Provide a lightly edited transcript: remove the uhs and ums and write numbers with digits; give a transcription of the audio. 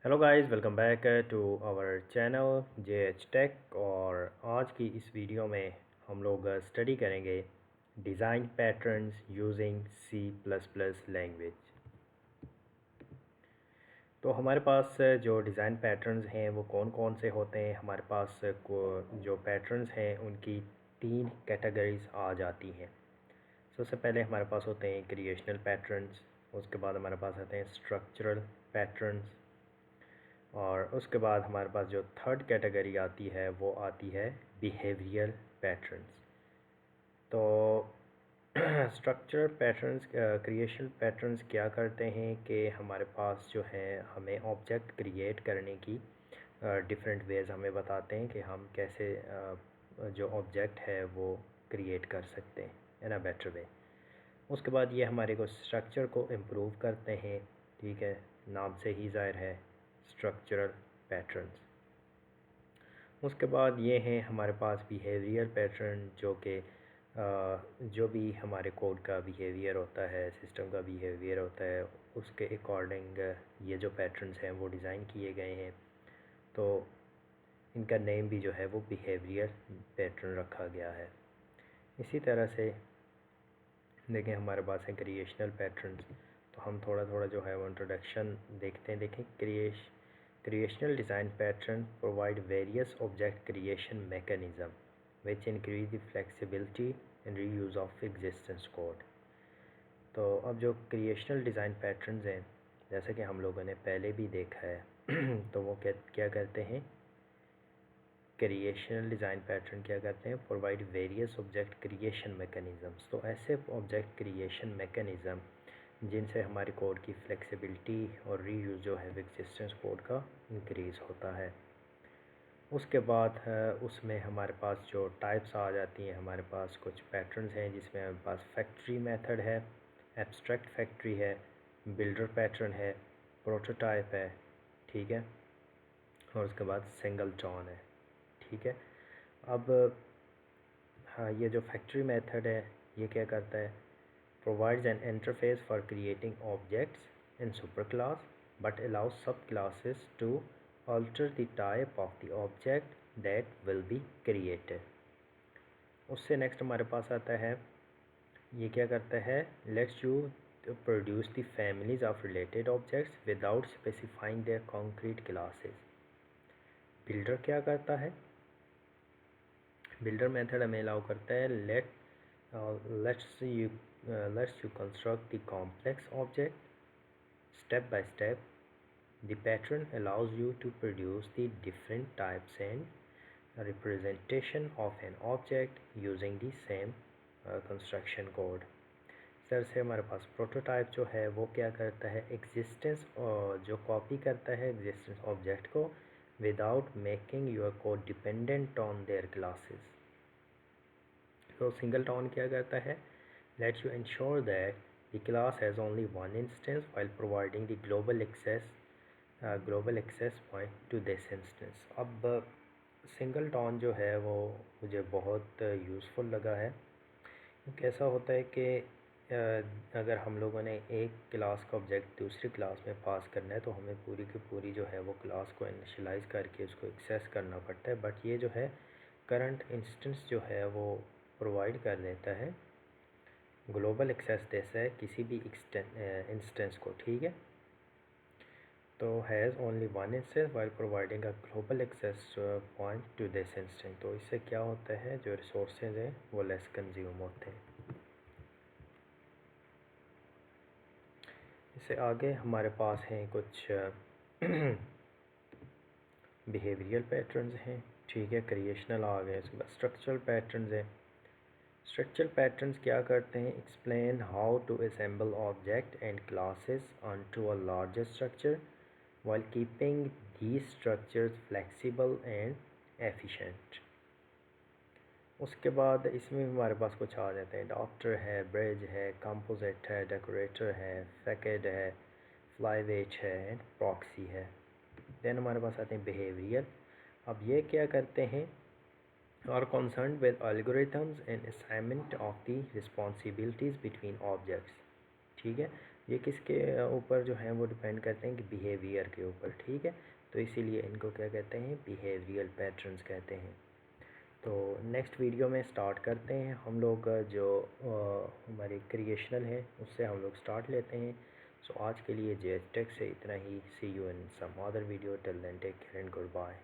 Hello guys, welcome back to our channel JH tech. और आज की इस वीडियो में हम लोग स्टडी करेंगे design patterns using C++ language. तो हमारे पास जो डिज़ाइन पैटर्न्स हैं वो कौन कौन से होते हैं। हमारे पास को जो पैटर्न्स हैं उनकी 3 कैटेगरीज आ जाती हैं। सबसे पहले हमारे पास होते हैं क्रिएशनल पैटर्न्स, उसके बाद हमारे पास आते हैं स्ट्रक्चरल पैटर्न्स, और उसके बाद हमारे पास जो थर्ड कैटेगरी आती है वो आती है बिहेवियरल पैटर्न्स। तो स्ट्रक्चर पैटर्न्स, क्रिएशन पैटर्न्स क्या करते हैं कि हमारे पास जो है हमें ऑब्जेक्ट क्रिएट करने की डिफरेंट वेज हमें बताते हैं कि हम कैसे जो ऑब्जेक्ट है वो क्रिएट कर सकते हैं इन अ बेटर वे। उसके बाद ये हमारे को स्ट्रक्चर को इम्प्रूव करते हैं। ठीक है, नाम से ही ज़ाहिर है स्ट्रक्चरल पैटर्न्स। उसके बाद ये हैं हमारे पास बिहेवियर पैटर्न, जो कि जो भी हमारे कोड का बिहेवियर होता है, सिस्टम का बिहेवियर होता है, उसके अकॉर्डिंग ये जो पैटर्न्स हैं वो डिज़ाइन किए गए हैं। तो इनका नेम भी जो है वो बिहेवियर पैटर्न रखा गया है। इसी तरह से देखें हमारे पास है क्रिएशनल पैटर्न्स। तो हम थोड़ा थोड़ा जो है वो इंट्रोडक्शन देखते हैं। देखें, creational design pattern provide various object creation mechanism which increase the flexibility and reuse of existence code. तो अब जो क्रिएशनल डिज़ाइन पैटर्न्स हैं, जैसे कि हम लोगों ने पहले भी देखा है तो वो क्या क्या करते हैं, क्रिएशनल डिज़ाइन पैटर्न क्या करते हैं, provide various object creation mechanisms. तो ऐसे ऑब्जेक्ट क्रिएशन मैकेनिज़्म जिनसे हमारे कोड की फ्लेक्सिबिलिटी और रीयूज़ जो है एग्जिस्टेंस कोड का इंक्रीज़ होता है। उसके बाद उसमें हमारे पास जो टाइप्स आ जाती हैं, हमारे पास कुछ पैटर्न्स हैं जिसमें हमारे पास फैक्ट्री मेथड है, एब्स्ट्रैक्ट फैक्ट्री है, बिल्डर पैटर्न है, प्रोटोटाइप है। ठीक है, और उसके बाद सिंगलटन है। ठीक है, अब हाँ, ये जो फैक्ट्री मेथड है ये क्या करता है, provides an interface for creating objects in super class but allows sub classes to alter the type of the object that will be created. उससे नेक्स्ट हमारे पास आता है, ये क्या करता है, let's you produce the families of related objects without specifying their concrete classes. Builder क्या करता है, बिल्डर मेथड हमें अलाउ करता है, let's you construct the complex object step by step. The pattern allows you to produce the different types and representation of an object using the same construction code. इस तरह से हमारे pass prototype जो है वो क्या करता है, एग्जिस्टेंस जो कॉपी करता है एग्जिस्टेंस ऑब्जेक्ट को without making your code dependent on their classes. तो सिंगलटन क्या करता है, let's you ensure that the class has only one instance while providing the global access point to this instance. अब singleton जो है वो मुझे बहुत यूज़फुल लगा है, क्योंकि ऐसा होता है कि अगर हम लोगों ने एक क्लास का ऑब्जेक्ट दूसरी क्लास में पास करना है तो हमें पूरी की पूरी जो है वो क्लास को इनिशियलाइज़ करके उसको एक्सेस करना पड़ता है। बट ये जो है करंट इंस्टेंस जो है वो प्रोवाइड कर देता है, ग्लोबल एक्सेस देता है किसी भी इंस्टेंस को। ठीक है, तो has only one instance while providing a global access point to this instance. तो इससे क्या होता है, जो रिसोर्सेज हैं वो लेस कंज्यूम होते हैं। इससे आगे हमारे पास हैं कुछ बिहेवियरल पैटर्न्स हैं। ठीक है, क्रिएशनल आ गए, इसके बाद स्ट्रक्चरल पैटर्न्स हैं। स्ट्रक्चरल पैटर्न्स क्या करते हैं, explain how to assemble object and classes onto a larger structure while keeping these structures flexible and efficient। उसके बाद इसमें हमारे पास कुछ आ जाते हैं, डॉक्टर है, ब्रिज है, कंपोजिट है, डेकोरेटर है, फैकेड है, फ्लाईवेज है, प्रॉक्सी है। देन हमारे पास आते हैं बिहेवियर। अब ये क्या करते हैं, are concern with algorithms and assignment of the responsibilities between objects. ठीक है, ये किसके ऊपर जो है वो डिपेंड करते हैं कि बिहेवियर के ऊपर, ठीक है। तो इसीलिए इनको क्या कहते हैं, बिहेवियरल पैटर्न्स कहते हैं। तो नेक्स्ट वीडियो में स्टार्ट करते हैं हम लोग, जो हमारे क्रिएशनल है उससे हम लोग स्टार्ट लेते हैं। सो आज के लिए JS Tech से इतना ही। See you in some other video, till then take care and good bye.